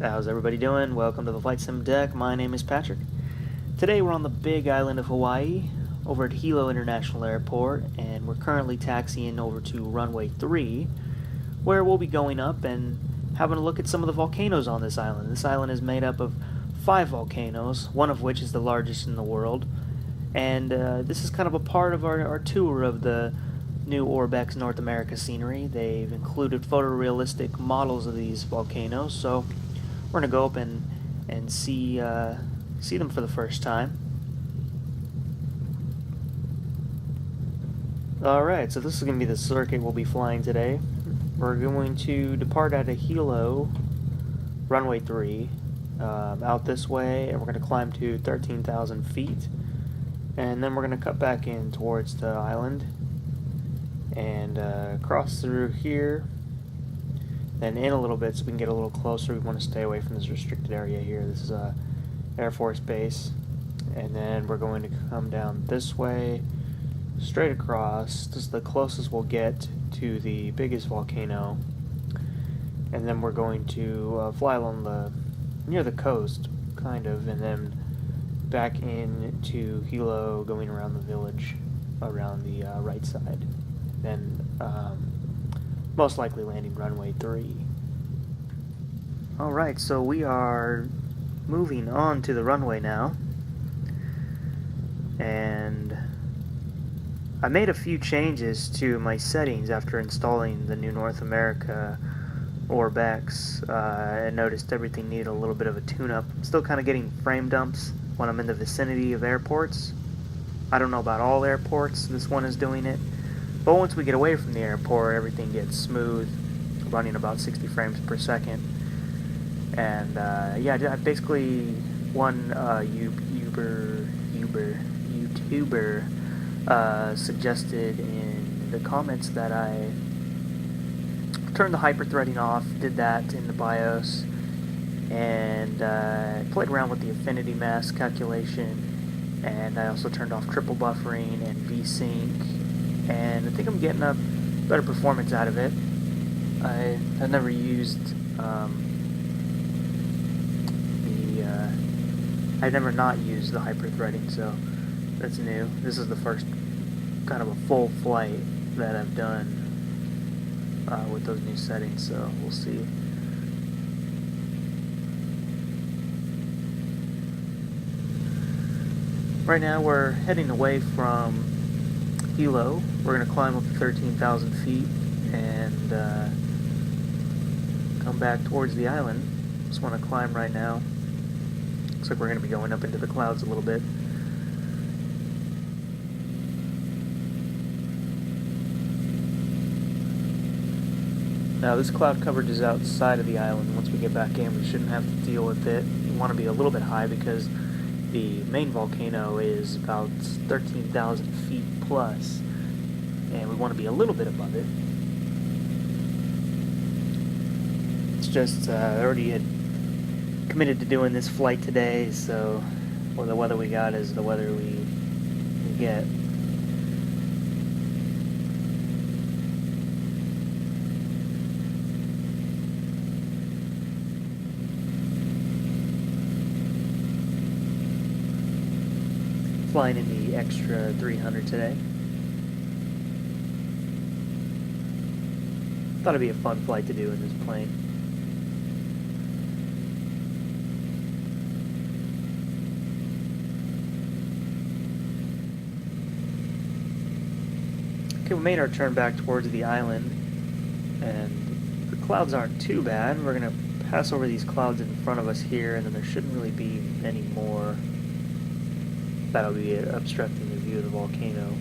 How's everybody doing? Welcome to the Flight Sim Deck. My name is Patrick. Today we're on the big island of Hawaii over at Hilo International Airport, and we're currently taxiing over to runway 3, where we'll be going up and having a look at some of the volcanoes on this island. This island is made up of 5 volcanoes, one of which is the largest in the world, and this is kind of a part of our tour of the new Orbx North America scenery. They've included photorealistic models of these volcanoes, so we're going to go up and see them for the first time. Alright, so this is going to be the circuit we'll be flying today. We're going to depart out of Hilo, runway 3, out this way, and we're going to climb to 13,000 feet. And then we're going to cut back in towards the island and cross through here. Then in a little bit so we can get a little closer. We want to stay away from this restricted area here. This is a Air Force base. And then we're going to come down this way, straight across. This is the closest we'll get to the biggest volcano. And then we're going to fly along near the coast, kind of, and then back into Hilo, going around the village, around the right side. Then most likely landing runway 3. Alright, so we are moving on to the runway now. And I made a few changes to my settings after installing the new North America Orbx. I noticed everything needed a little bit of a tune-up. I'm still kind of getting frame dumps when I'm in the vicinity of airports. I don't know about all airports, this one is doing it. But once we get away from the airport, everything gets smooth, running about 60 frames per second. And yeah, I basically one YouTuber suggested in the comments that I turn the hyper-threading off, did that in the BIOS, and played around with the affinity mask calculation, and I also turned off triple buffering and VSync. And I think I'm getting a better performance out of it. I've never used I've never not used the hyper-threading, so that's new. This is the first kind of a full flight that I've done with those new settings, so we'll see. Right now we're heading away from Hilo. We're going to climb up to 13,000 feet and come back towards the island. Just want to climb right now. Looks like we're going to be going up into the clouds a little bit. Now this cloud coverage is outside of the island. Once we get back in, we shouldn't have to deal with it. You want to be a little bit high because the main volcano is about 13,000 feet plus, and we want to be a little bit above it. It's just I already had committed to doing this flight today, so well, the weather we got is the weather we get. Flying in the extra 300 today. Thought it'd be a fun flight to do in this plane. Okay, we made our turn back towards the island, and the clouds aren't too bad. We're gonna pass over these clouds in front of us here, and then there shouldn't really be any more that'll be obstructing the view of the volcano.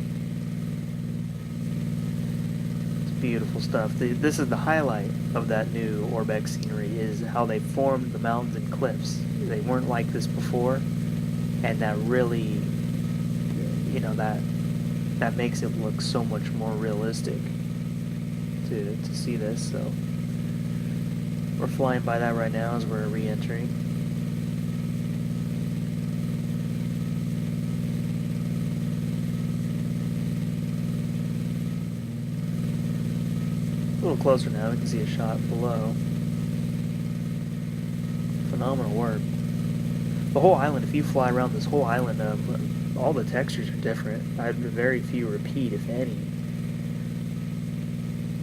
It's beautiful stuff. This is the highlight of that new Orbx scenery, is how they formed the mountains and cliffs. They weren't like this before, and that really, you know, that makes it look so much more realistic to see this. So we're flying by that right now as we're re-entering. A little closer now, we can see a shot below. phenomenal work. The whole island, if you fly around this whole island, all the textures are different. Very few repeat, if any.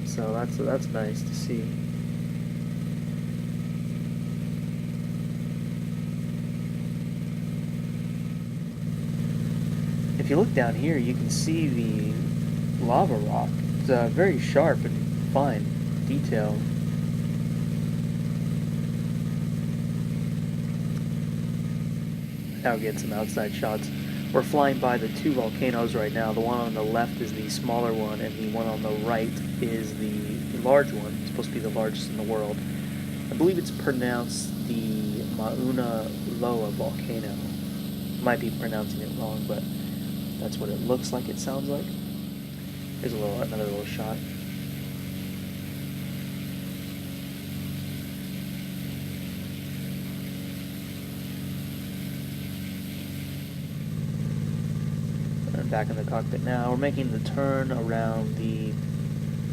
So that's nice to see. If you look down here, you can see the lava rock. It's very sharp and fine detail. Now we'll get some outside shots. We're flying by the two volcanoes right now. The one on the left is the smaller one, and the one on the right is the large one. It's supposed to be the largest in the world. I believe it's pronounced the Mauna volcano. Might be pronouncing it wrong, but that's what it looks like, it sounds like. Here's another little shot. And back in the cockpit now. We're making the turn around the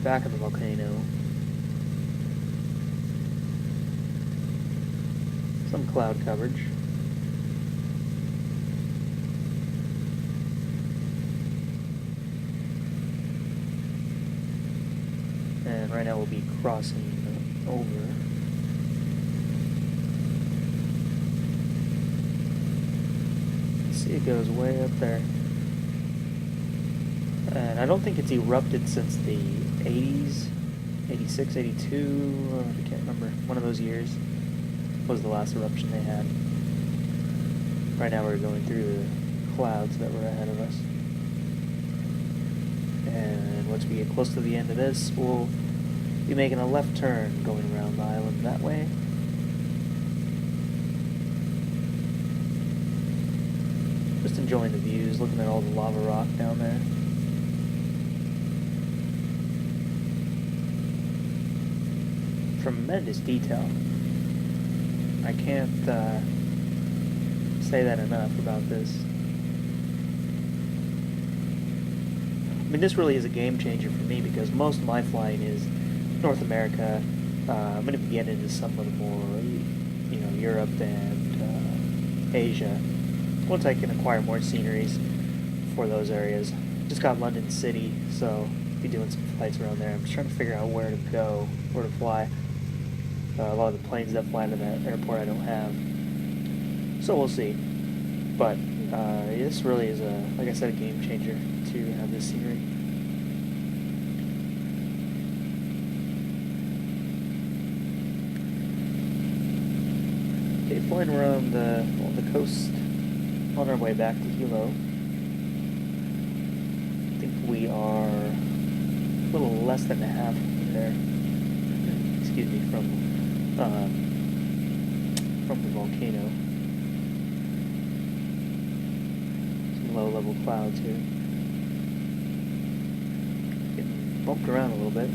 back of the volcano. Some cloud coverage. And right now we'll be crossing over. See, it goes way up there. And I don't think it's erupted since the 80s, 86, 82, I can't remember. One of those years was the last eruption they had. Right now we're going through the clouds that were ahead of us. And once we get close to the end of this, we'll be making a left turn going around the island that way. Just enjoying the views, looking at all the lava rock down there. Tremendous detail. I can't say that enough about this. I mean, this really is a game changer for me because most of my flying is North America. I'm going to be getting into some of the more, Europe and Asia. Once I can acquire more sceneries for those areas. Just got London City, so I'll be doing some flights around there. I'm just trying to figure out where to go, where to fly. A lot of the planes that fly to that airport I don't have. So we'll see. But this really is, like I said, a game changer to have this scenery. Okay, flying around the coast on our way back to Hilo. I think we are a little less than half there. Excuse me, from the volcano. Some low-level clouds here. Getting bumped around a little bit.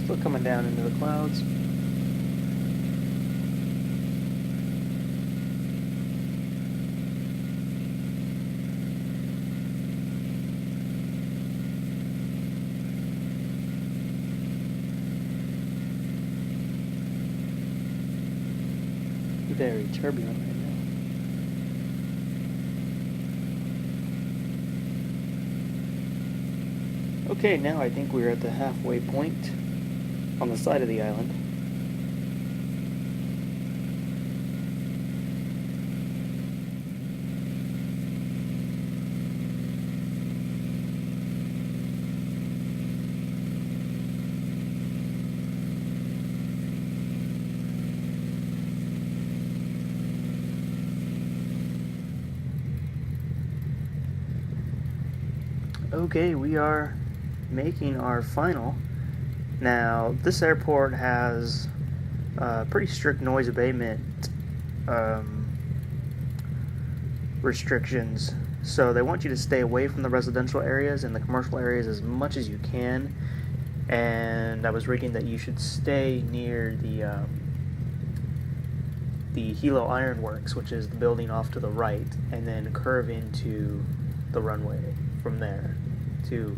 Still coming down into the clouds. Very turbulent right now. Okay, now I think we're at the halfway point on the side of the island. Okay, we are making our final. Now, this airport has pretty strict noise abatement restrictions. So they want you to stay away from the residential areas and the commercial areas as much as you can. And I was reading that you should stay near the Hilo Ironworks, which is the building off to the right, and then curve into the runway from there to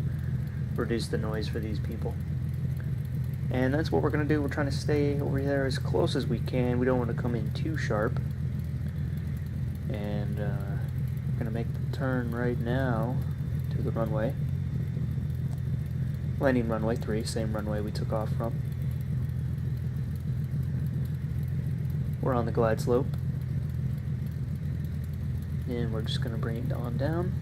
reduce the noise for these people. And that's what we're going to do. We're trying to stay over there as close as we can. We don't want to come in too sharp. And we're going to make the turn right now to the runway. Landing runway 3, same runway we took off from. We're on the glide slope. And we're just going to bring it on down.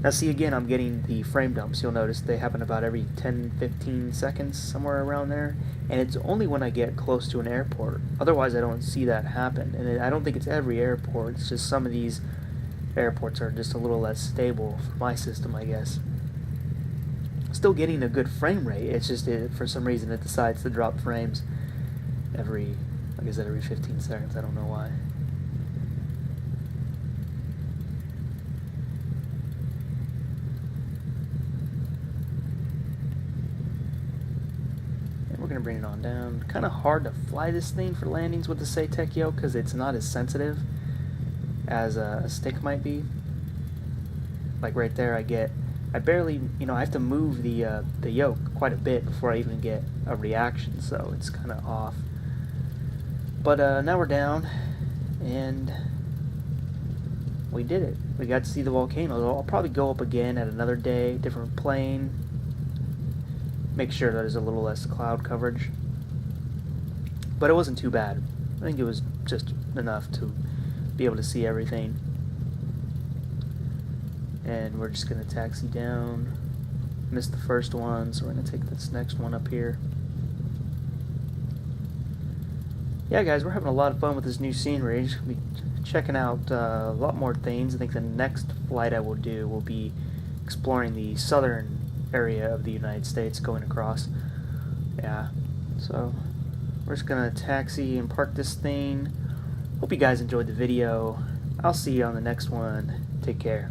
Now see, again, I'm getting the frame dumps. You'll notice they happen about every 10-15 seconds, somewhere around there. And it's only when I get close to an airport. Otherwise, I don't see that happen. And I don't think it's every airport. It's just some of these airports are just a little less stable for my system, I guess. Still getting a good frame rate. It's just for some reason it decides to drop frames every, like I said, every 15 seconds. I don't know why. And we're going to bring it on down. Kind of hard to fly this thing for landings with the Saitek yoke because it's not as sensitive as a stick might be. Like right there, I barely, I have to move the yoke quite a bit before I even get a reaction, so it's kind of off. But now we're down, and we did it. We got to see the volcanoes. I'll probably go up again at another day, different plane. Make sure that there's a little less cloud coverage. But it wasn't too bad. I think it was just enough to be able to see everything. And we're just going to taxi down. Missed the first one, so we're going to take this next one up here. Yeah, guys, we're having a lot of fun with this new scenery. Just going to be checking out a lot more things. I think the next flight I will do will be exploring the southern area of the United States, going across. Yeah, so we're just going to taxi and park this thing. Hope you guys enjoyed the video. I'll see you on the next one. Take care.